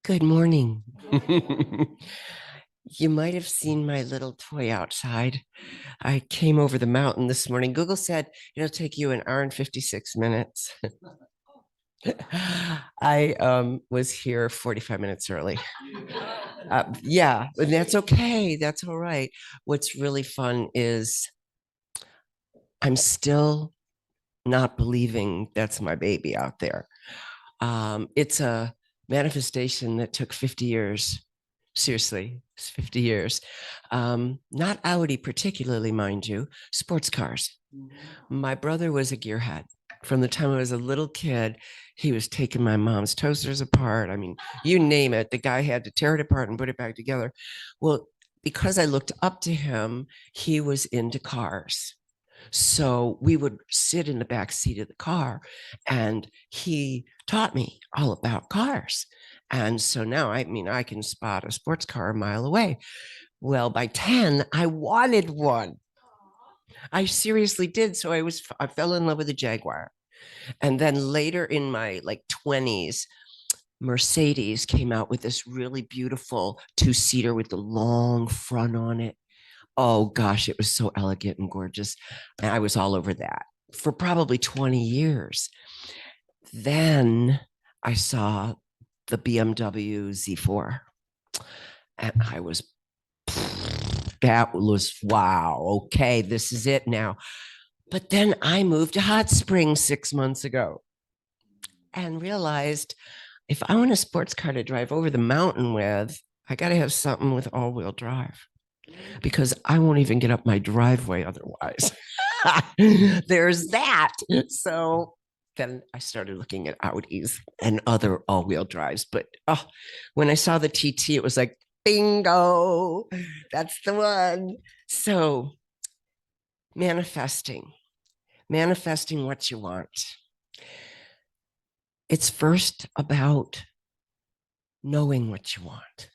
Good morning. You might have seen my little toy outside. I came over the mountain this morning. Google said it'll take you an hour and 56 minutes. I was here 45 minutes early. Yeah, and that's okay. That's all right. What's really fun is I'm still not believing that's my baby out there. It's a manifestation that took 50 years. Seriously, it's 50 years. Not Audi particularly, mind you, sports cars. My brother was a gearhead. From the time I was a little kid, he was taking my mom's toasters apart. I mean, you name it, the guy had to tear it apart and put it back together. Well, because I looked up to him, he was into cars. So we would sit in the back seat of the car and he taught me all about cars. And so now, I mean, I can spot a sports car a mile away. Well, by 10, I wanted one. I seriously did. So I fell in love with a Jaguar. And then later in my like 20s, Mercedes came out with this really beautiful two-seater with the long front on it. Oh gosh, it was so elegant and gorgeous. And I was all over that for probably 20 years. Then I saw the BMW Z4 and I was, that was wow. Okay, this is it now. But then I moved to Hot Springs 6 months ago and realized if I want a sports car to drive over the mountain with, I got to have something with all wheel drive because I won't even get up my driveway otherwise. There's that. So then I started looking at Audis and other all wheel drives. But when I saw the TT, it was like, bingo, that's the one. So manifesting, manifesting what you want. It's first about knowing what you want.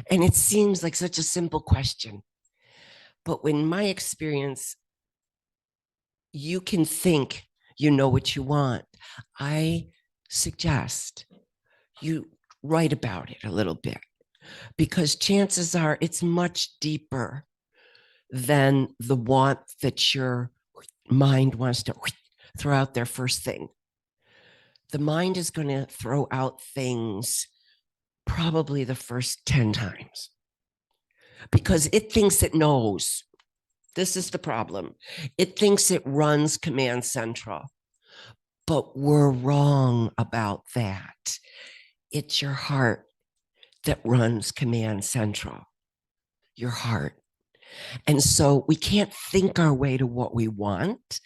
And it seems like such a simple question. But in my experience, you can think you know what you want. I suggest you write about it a little bit because chances are it's much deeper than the want that your mind wants to throw out there first thing. The mind is going to throw out things probably the first 10 times because it thinks it knows. This is the problem. It thinks it runs command central, but we're wrong about that. It's your heart that runs command central, your heart. And so we can't think our way to what we want.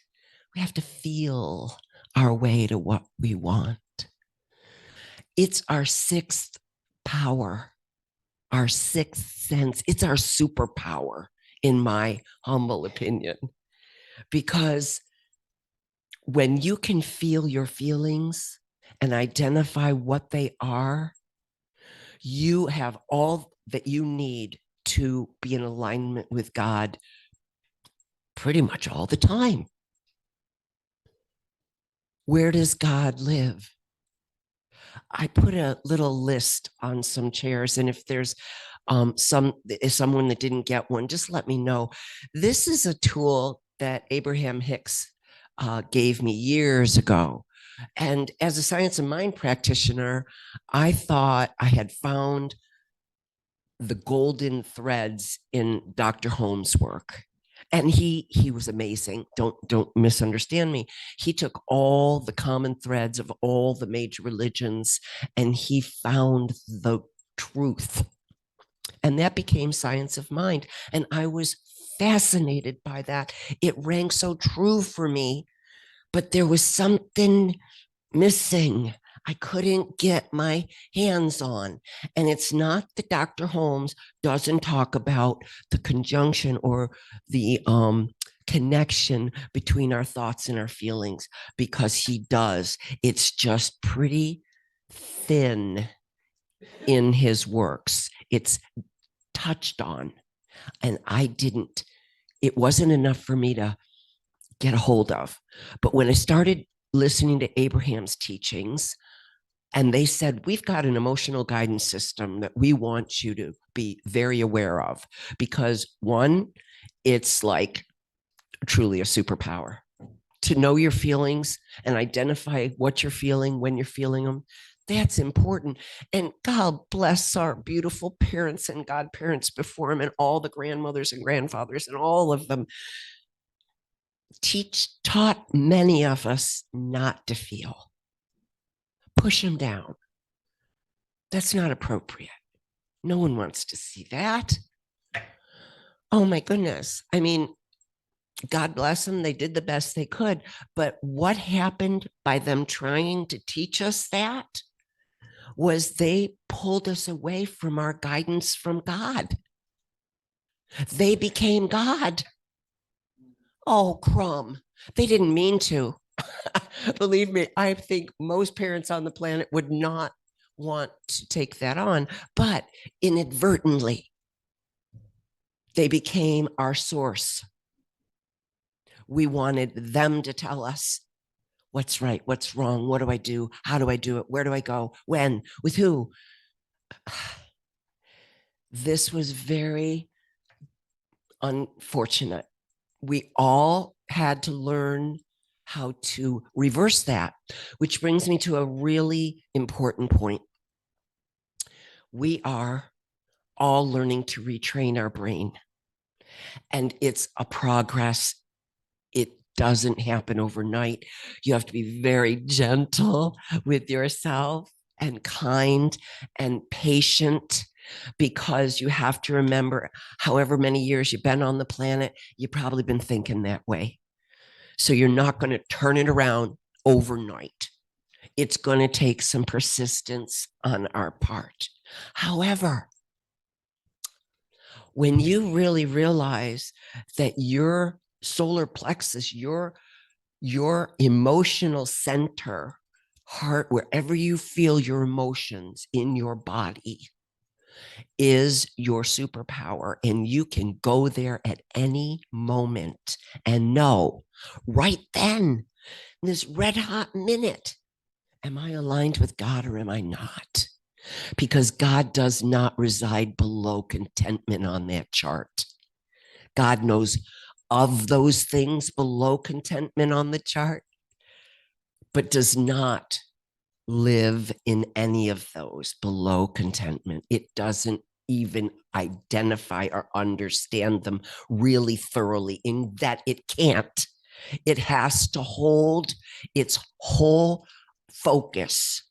We have to feel our way to what we want. It's our sixth power, our sixth sense. It's our superpower, in my humble opinion, because when you can feel your feelings and identify what they are, you have all that you need to be in alignment with God pretty much all the time. Where does God live? I put a little list on some chairs, and if there's someone that didn't get one, just let me know. This is a tool that Abraham Hicks gave me years ago. And as a science of mind practitioner, I thought I had found the golden threads in Dr. Holmes' work. And he was amazing. Don't misunderstand me. He took all the common threads of all the major religions and he found the truth. And that became science of mind. And I was fascinated by that. It rang so true for me, but there was something missing. I couldn't get my hands on. And it's not that Dr. Holmes doesn't talk about the conjunction or the connection between our thoughts and our feelings, because he does. It's just pretty thin in his works. It's touched on. And it wasn't enough for me to get a hold of. But when I started listening to Abraham's teachings, And they said, we've got an emotional guidance system that we want you to be very aware of because one, it's like truly a superpower to know your feelings and identify what you're feeling when you're feeling them. That's important. And God bless our beautiful parents and godparents before them and all the grandmothers and grandfathers and all of them taught many of us not to feel. Push them down. That's not appropriate. No one wants to see that. Oh my goodness. I mean, God bless them. They did the best they could. But what happened by them trying to teach us that was they pulled us away from our guidance from God. They became God. Oh, crumb. They didn't mean to. Believe me, I think most parents on the planet would not want to take that on, but inadvertently, they became our source. We wanted them to tell us what's right, what's wrong, what do I do, how do I do it, where do I go, when, with who. This was very unfortunate. We all had to learn how to reverse that, which brings me to a really important point. We are all learning to retrain our brain, and it's a progress. It doesn't happen overnight. You have to be very gentle with yourself and kind and patient, because you have to remember, however many years you've been on the planet, you've probably been thinking that way. So you're not going to turn it around overnight. It's going to take some persistence on our part. However, when you really realize that your solar plexus, your emotional center, heart, wherever you feel your emotions in your body, is your superpower, and you can go there at any moment and know right then, in this red hot minute, am I aligned with God or am I not? Because God does not reside below contentment on that chart. God knows of those things below contentment on the chart, but does not live in any of those below contentment. It doesn't even identify or understand them really thoroughly, in that it can't. It has to hold its whole focus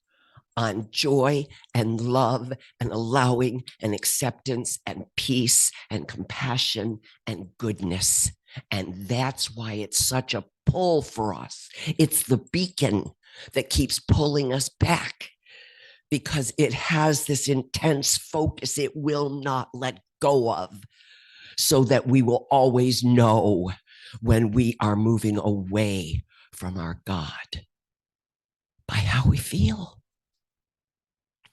on joy and love and allowing and acceptance and peace and compassion and goodness. And that's why it's such a pull for us. It's the beacon that keeps pulling us back, because it has this intense focus it will not let go of, so that we will always know when we are moving away from our God by how we feel.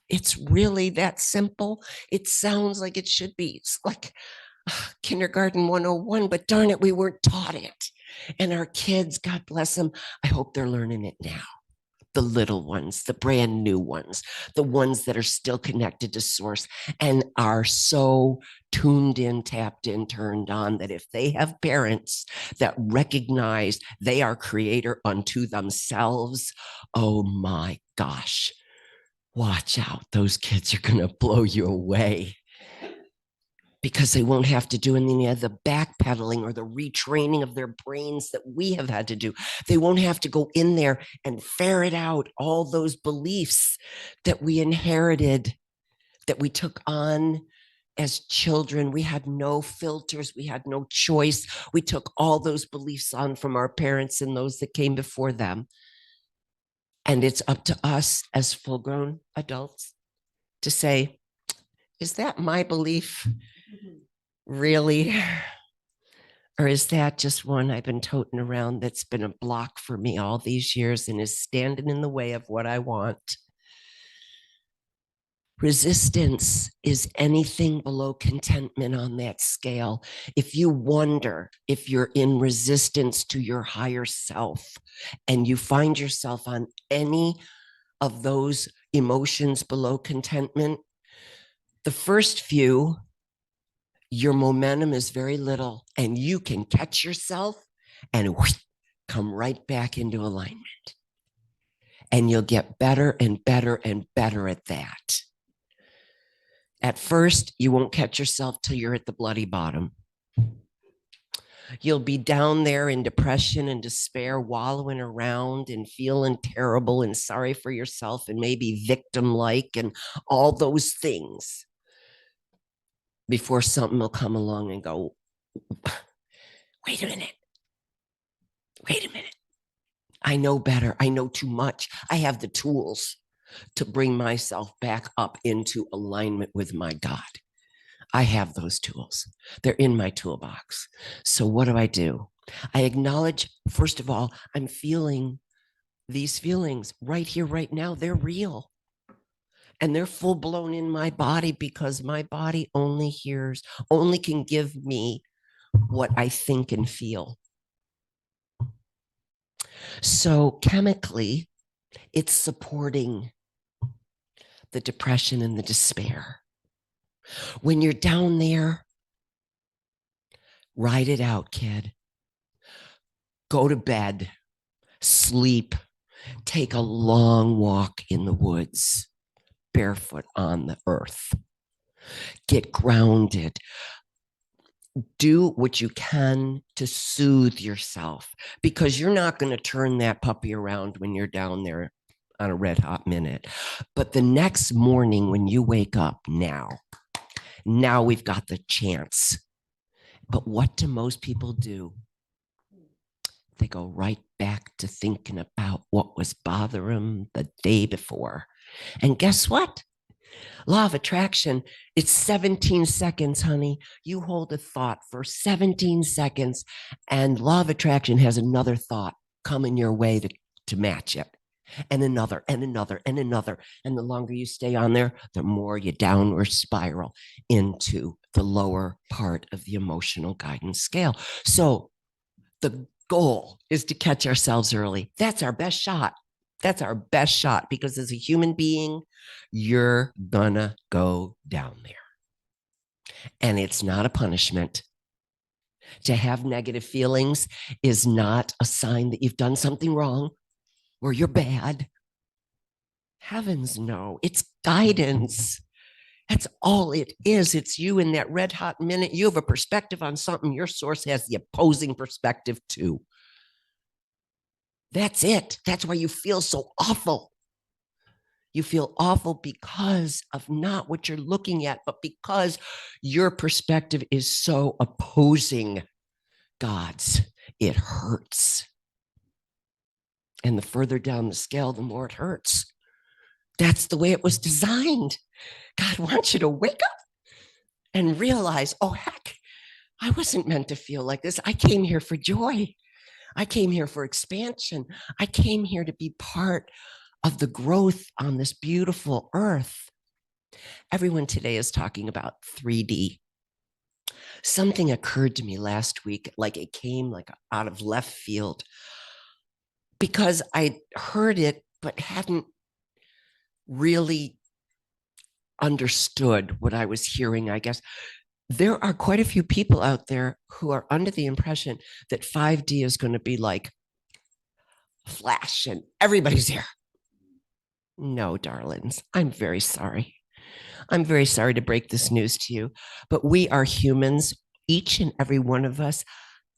It's really that simple. It sounds like it should be. It's like kindergarten 101, but darn it, we weren't taught it. And our kids, God bless them, I hope they're learning it now. The little ones, the brand new ones, the ones that are still connected to source and are so tuned in, tapped in, turned on, that if they have parents that recognize they are creator unto themselves, oh my gosh, watch out. Those kids are going to blow you away, because they won't have to do any of the backpedaling or the retraining of their brains that we have had to do. They won't have to go in there and ferret out all those beliefs that we inherited, that we took on as children. We had no filters. We had no choice. We took all those beliefs on from our parents and those that came before them. And it's up to us as full-grown adults to say, is that my belief really? Or is that just one I've been toting around that's been a block for me all these years and is standing in the way of what I want? Resistance is anything below contentment on that scale. If you wonder if you're in resistance to your higher self and you find yourself on any of those emotions below contentment. The first few, your momentum is very little and you can catch yourself and whoosh, come right back into alignment. And you'll get better and better and better at that. At first, you won't catch yourself till you're at the bloody bottom. You'll be down there in depression and despair, wallowing around and feeling terrible and sorry for yourself and maybe victim-like and all those things before something will come along and go, wait a minute. Wait a minute. I know better. I know too much. I have the tools to bring myself back up into alignment with my God. I have those tools. They're in my toolbox. So what do? I acknowledge, first of all, I'm feeling these feelings right here, right now. They're real. And they're full blown in my body because my body only can give me what I think and feel. So chemically, it's supporting the depression and the despair. When you're down there, ride it out, kid. Go to bed, sleep, take a long walk in the woods, barefoot on the earth. Get grounded. Do what you can to soothe yourself because you're not going to turn that puppy around when you're down there on a red hot minute. But the next morning when you wake up, now we've got the chance. But what do most people do? They go right back to thinking about what was bothering them the day before. And guess what? Law of attraction, it's 17 seconds, honey. You hold a thought for 17 seconds, and law of attraction has another thought coming your way to match it. And another, and another, and another. And the longer you stay on there, the more you downward spiral into the lower part of the emotional guidance scale. So the goal is to catch ourselves early. That's our best shot. That's our best shot because as a human being, you're gonna go down there. And it's not a punishment. To have negative feelings is not a sign that you've done something wrong or you're bad. Heavens, no, it's guidance. That's all it is. It's you in that red hot minute. You have a perspective on something. Your source has the opposing perspective too. That's it. That's why you feel so awful. You feel awful because of not what you're looking at, but because your perspective is so opposing God's. It hurts. And the further down the scale, the more it hurts. That's the way it was designed. God wants you to wake up and realize, oh, heck, I wasn't meant to feel like this. I came here for joy. I came here for expansion. I came here to be part of the growth on this beautiful earth. Everyone today is talking about 3D. Something occurred to me last week, like it came like out of left field because I heard it, but hadn't really understood what I was hearing, I guess. There are quite a few people out there who are under the impression that 5D is going to be like flash and everybody's here. No, darlings, I'm very sorry. I'm very sorry to break this news to you, but we are humans, each and every one of us,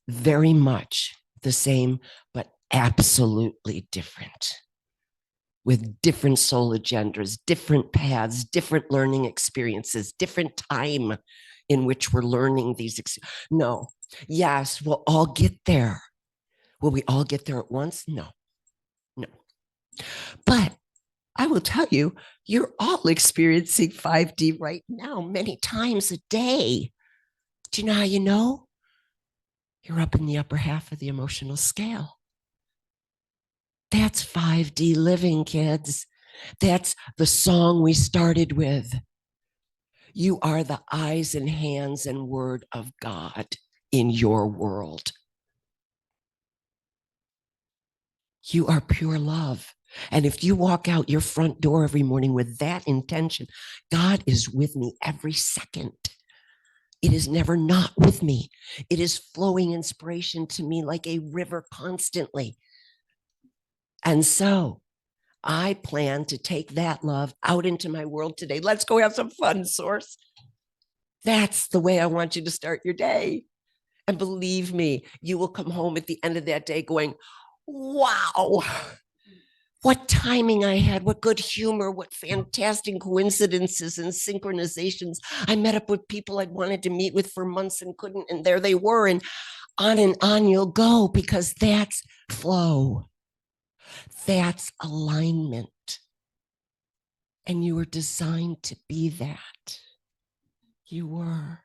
very much the same, but absolutely different, with different soul agendas, different paths, different learning experiences, different time in which we're learning these. No, yes, we'll all get there. Will we all get there at once? No. But I will tell you, you're all experiencing 5D right now, many times a day. Do you know how you know? You're up in the upper half of the emotional scale. That's 5D living, kids. That's the song we started with. You are the eyes and hands and word of God in your world. You are pure love. And if you walk out your front door every morning with that intention, God is with me every second. It is never not with me. It is flowing inspiration to me like a river constantly. And so I plan to take that love out into my world today. Let's go have some fun, Source. That's the way I want you to start your day. And believe me, you will come home at the end of that day going, wow, what timing I had, what good humor, what fantastic coincidences and synchronizations. I met up with people I'd wanted to meet with for months and couldn't, and there they were. And on you'll go, because that's flow. That's alignment. And you were designed to be that. You were.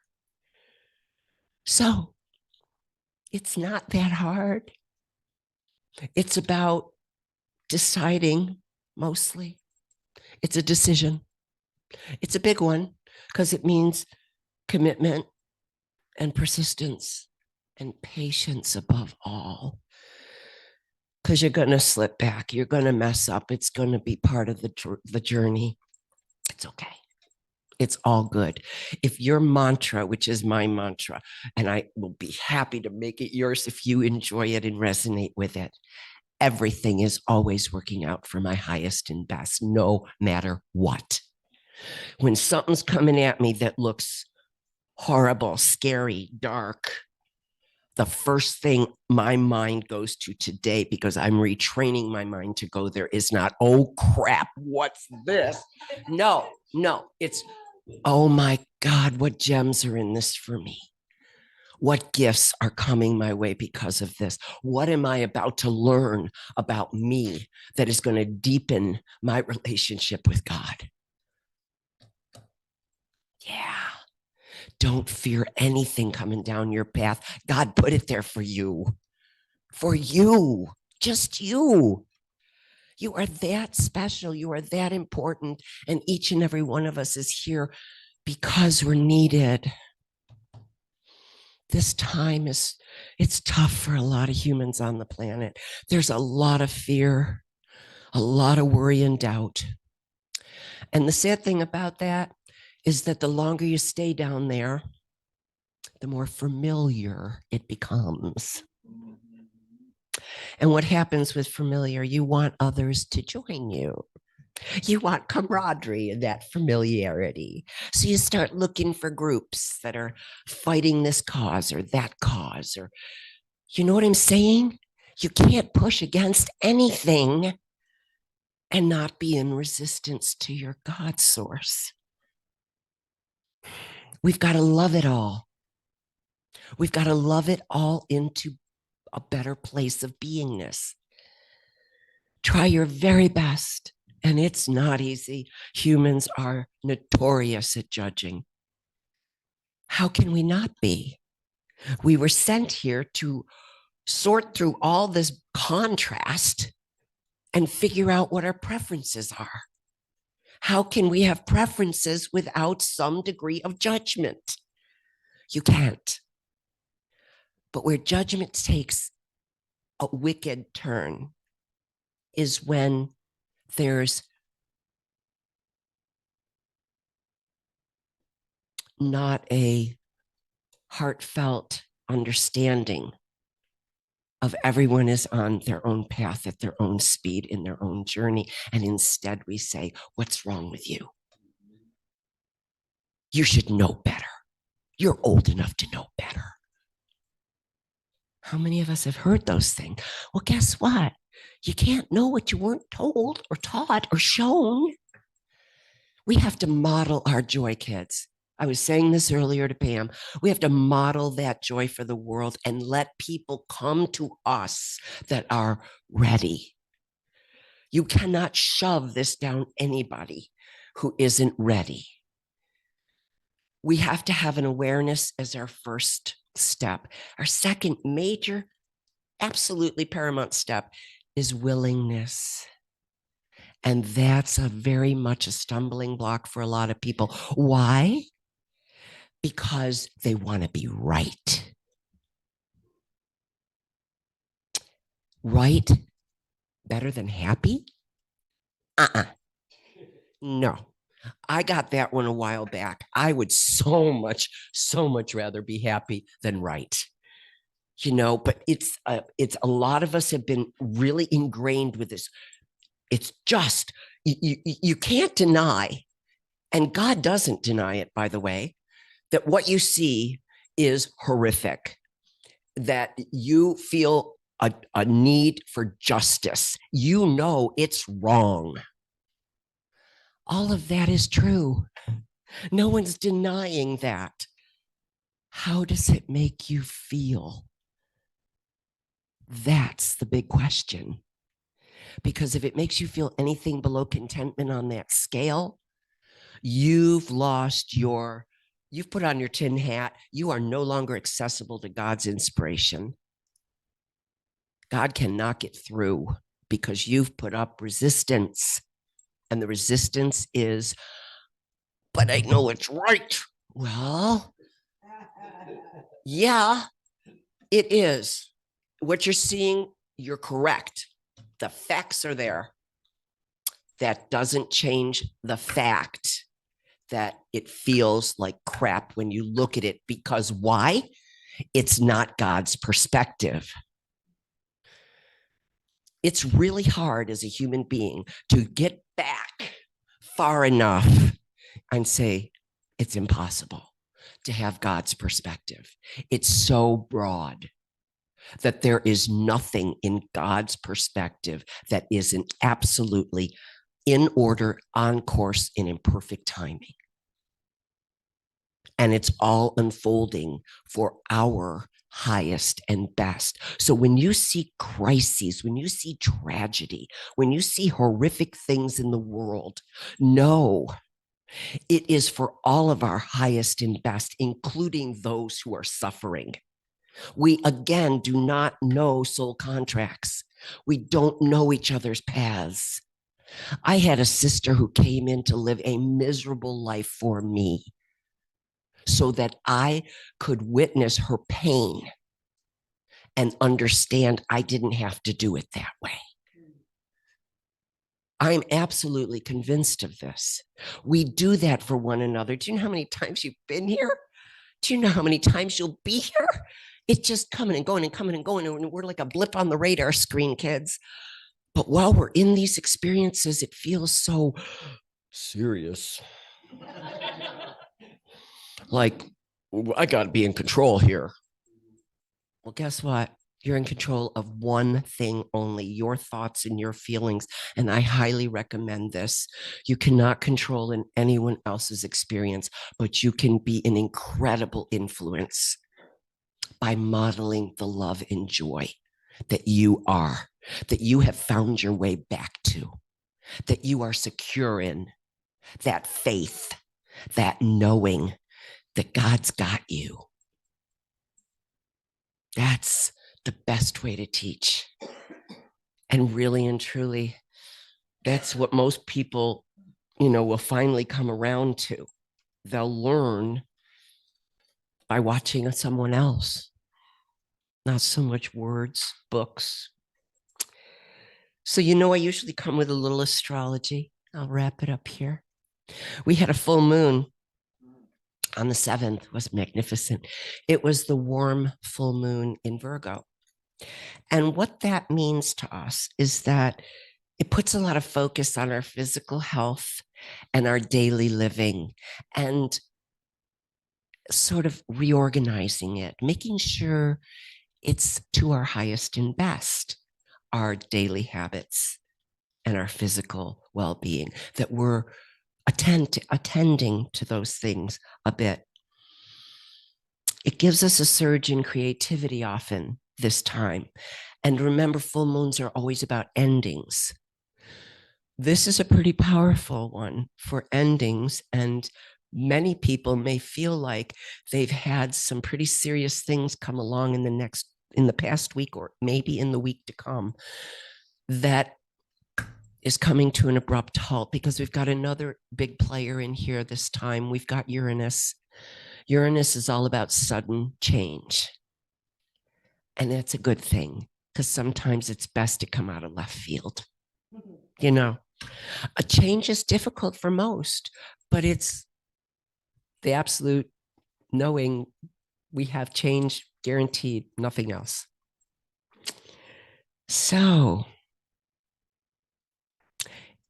So it's not that hard. It's about deciding mostly. It's a decision. It's a big one because it means commitment and persistence and patience above all. Because you're going to slip back. You're going to mess up. It's going to be part of the journey. It's okay. It's all good. If your mantra, which is my mantra, and I will be happy to make it yours if you enjoy it and resonate with it, everything is always working out for my highest and best, no matter what. When something's coming at me that looks horrible, scary, dark, the first thing my mind goes to today, because I'm retraining my mind to go there, is not, oh crap, what's this? No, it's, oh my God, what gems are in this for me? What gifts are coming my way because of this? What am I about to learn about me that is going to deepen my relationship with God? Yeah. Don't fear anything coming down your path. God put it there for you. For you. Just you. You are that special. You are that important. And each and every one of us is here because we're needed. This time it's tough for a lot of humans on the planet. There's a lot of fear, a lot of worry and doubt. And the sad thing about that is that the longer you stay down there, the more familiar it becomes. And what happens with familiar? You want others to join you. You want camaraderie and that familiarity. So you start looking for groups that are fighting this cause or that cause, or, you know what I'm saying? You can't push against anything and not be in resistance to your God source. We've got to love it all. We've got to love it all into a better place of beingness. Try your very best. And it's not easy. Humans are notorious at judging. How can we not be? We were sent here to sort through all this contrast and figure out what our preferences are. How can we have preferences without some degree of judgment? You can't. But where judgment takes a wicked turn is when there's not a heartfelt understanding of everyone is on their own path at their own speed in their own journey. And instead we say, what's wrong with you? You should know better. You're old enough to know better. How many of us have heard those things? Well, guess what? You can't know what you weren't told or taught or shown. We have to model our joy, kids. I was saying this earlier to Pam. We have to model that joy for the world and let people come to us that are ready. You cannot shove this down anybody who isn't ready. We have to have an awareness as our first step. Our second major, absolutely paramount step is willingness. And that's a very much a stumbling block for a lot of people. Why? Because they want to be right. Right? Better than happy? Uh-uh. No. I got that one a while back. I would so much rather be happy than right. But it's a lot of us have been really ingrained with this. It's just you can't deny, and God doesn't deny it, by the way, that what you see is horrific, that you feel a need for justice. It's wrong. All of that is true. No one's denying that. How does it make you feel? That's the big question. Because if it makes you feel anything below contentment on that scale, you've put on your tin hat. You are no longer accessible to God's inspiration. God can knock it through because you've put up resistance. And the resistance is, but I know it's right. Well, yeah, it is. What you're seeing, you're correct. The facts are there. That doesn't change the fact that it feels like crap when you look at it, because why? It's not God's perspective. It's really hard as a human being to get back far enough and say it's impossible to have God's perspective. It's so broad that there is nothing in God's perspective that isn't absolutely in order, on course, and in perfect timing. And it's all unfolding for our highest and best. So when you see crises, when you see tragedy, when you see horrific things in the world, know it is for all of our highest and best, including those who are suffering. We, again, do not know soul contracts. We don't know each other's paths. I had a sister who came in to live a miserable life for me so that I could witness her pain and understand I didn't have to do it that way. I'm absolutely convinced of this. We do that for one another. Do you know how many times you've been here? Do you know how many times you'll be here? It's just coming and going and coming and going. And we're like a blip on the radar screen, kids. But while we're in these experiences, it feels so serious. Like, I got to be in control here. Well, guess what? You're in control of one thing only, your thoughts and your feelings. And I highly recommend this. You cannot control anyone else's experience, but you can be an incredible influence by modeling the love and joy that you are, that you have found your way back to, that you are secure in, that faith, that knowing that God's got you. That's the best way to teach. And really and truly, that's what most people, will finally come around to. They'll learn by watching someone else, not so much words, books. So, I usually come with a little astrology. I'll wrap it up here. We had a full moon on the 7th. It was magnificent. It was the warm full moon in Virgo. And what that means to us is that it puts a lot of focus on our physical health and our daily living and sort of reorganizing it, making sure it's to our highest and best, our daily habits and our physical well-being, that we're attending to those things a bit. It gives us a surge in creativity often this time. And remember, full moons are always about endings. This is a pretty powerful one for endings, and many people may feel like they've had some pretty serious things come along in the past week, or maybe in the week to come, that is coming to an abrupt halt, because we've got another big player in here this time. We've got Uranus. Uranus is all about sudden change. And that's a good thing, because sometimes it's best to come out of left field. A change is difficult for most, but it's the absolute knowing we have change guaranteed, nothing else. So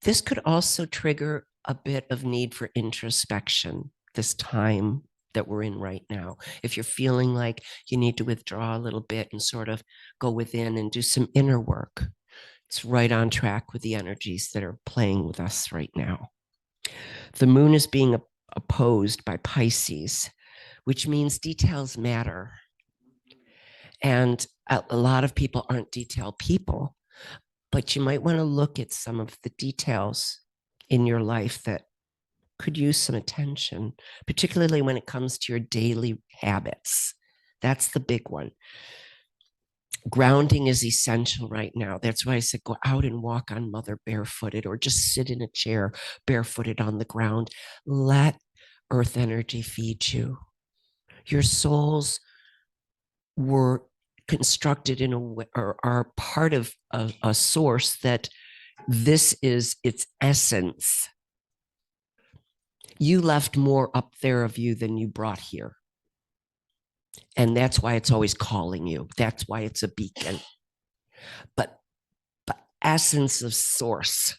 this could also trigger a bit of need for introspection this time that we're in right now. If you're feeling like you need to withdraw a little bit and sort of go within and do some inner work, it's right on track with the energies that are playing with us right now. The moon is being opposed by Pisces, which means details matter. And a lot of people aren't detail people, but you might want to look at some of the details in your life that could use some attention, particularly when it comes to your daily habits. That's the big one. Grounding is essential right now. That's why I said go out and walk on Mother barefooted, or just sit in a chair barefooted on the ground. Let earth energy feed you. Your souls were constructed in a way, or are part of a source that this is its essence. You left more up there of you than you brought here. And that's why it's always calling you. That's why it's a beacon. But essence of source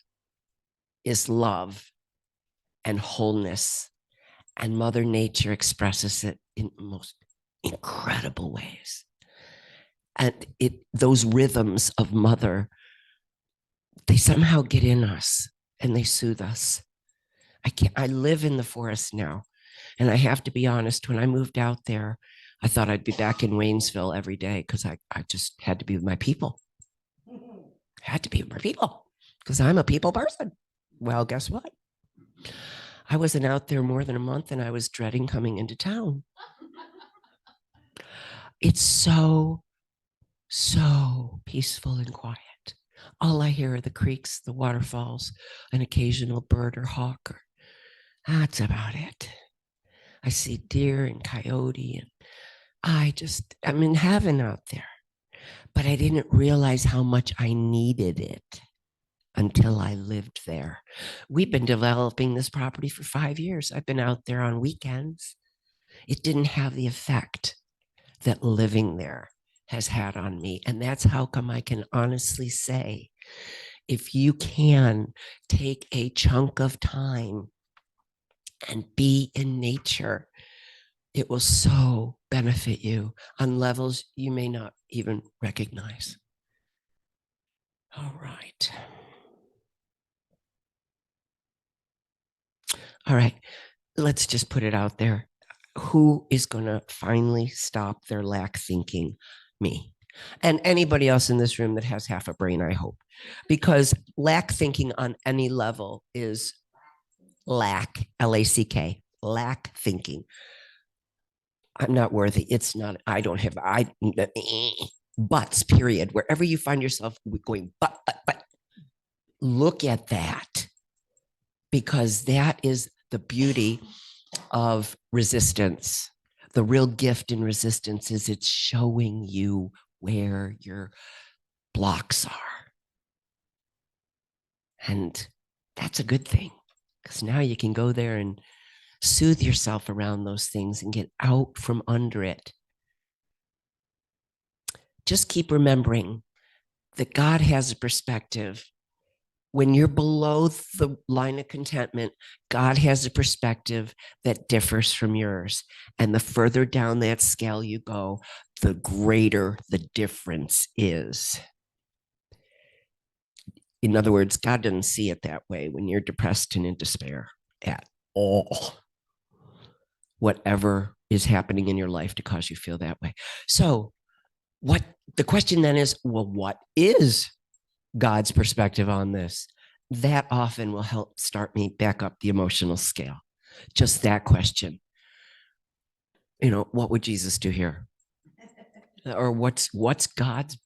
is love and wholeness. And Mother Nature expresses it in the most incredible ways. And those rhythms of Mother, they somehow get in us and they soothe us. I live in the forest now. And I have to be honest, when I moved out there, I thought I'd be back in Waynesville every day because I just had to be with my people. Had to be with my people because I'm a people person. Well, guess what? I wasn't out there more than a month and I was dreading coming into town. It's so peaceful and quiet. All I hear are the creeks, the waterfalls, an occasional bird or hawk. That's about it. I see deer and coyote, and I'm in heaven out there. But I didn't realize how much I needed it until I lived there. We've been developing this property for 5 years. I've been out there on weekends. It didn't have the effect that living there has had on me. And that's how come I can honestly say, if you can take a chunk of time and be in nature, it will so benefit you on levels you may not even recognize. All right. All right. Let's just put it out there. Who is going to finally stop their lack thinking? Me. And anybody else in this room that has half a brain, I hope. Because lack thinking on any level is lack, L-A-C-K, lack thinking. I'm not worthy. It's not, I don't have, buts, period. Wherever you find yourself going, but, look at that, because that is the beauty of resistance. The real gift in resistance is it's showing you where your blocks are. And that's a good thing, because now you can go there and soothe yourself around those things and get out from under it. Just keep remembering that God has a perspective. When you're below the line of contentment, God has a perspective that differs from yours. And the further down that scale you go, the greater the difference is. In other words, God doesn't see it that way when you're depressed and in despair at all. Whatever is happening in your life to cause you feel that way. So the question then is, well, what is God's perspective on this? That often will help start me back up the emotional scale. Just that question. What would Jesus do here? Or what's God's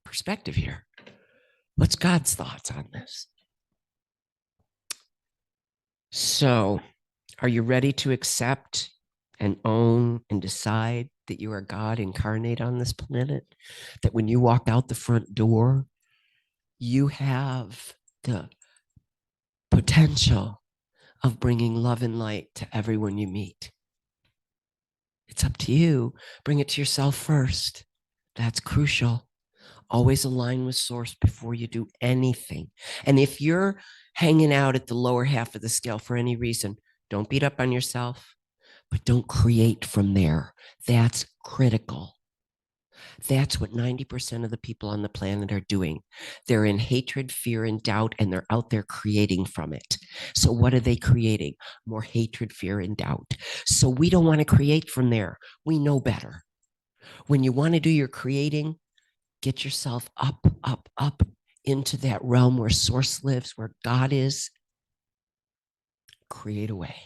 perspective here? What's God's thoughts on this? So, are you ready to accept and own and decide that you are God incarnate on this planet? That when you walk out the front door, you have the potential of bringing love and light to everyone you meet. It's up to you. Bring it to yourself first. That's crucial. Always align with source before you do anything. And if you're hanging out at the lower half of the scale for any reason, don't beat up on yourself, but don't create from there. That's critical. That's what 90% of the people on the planet are doing. They're in hatred, fear, and doubt, and they're out there creating from it. So what are they creating? More hatred, fear, and doubt. So we don't want to create from there. We know better. When you want to do your creating, get yourself up, up, up into that realm where source lives, where God is. Create away.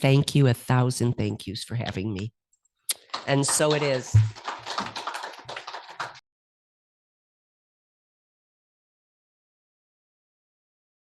Thank you, 1,000 thank yous for having me. And so it is.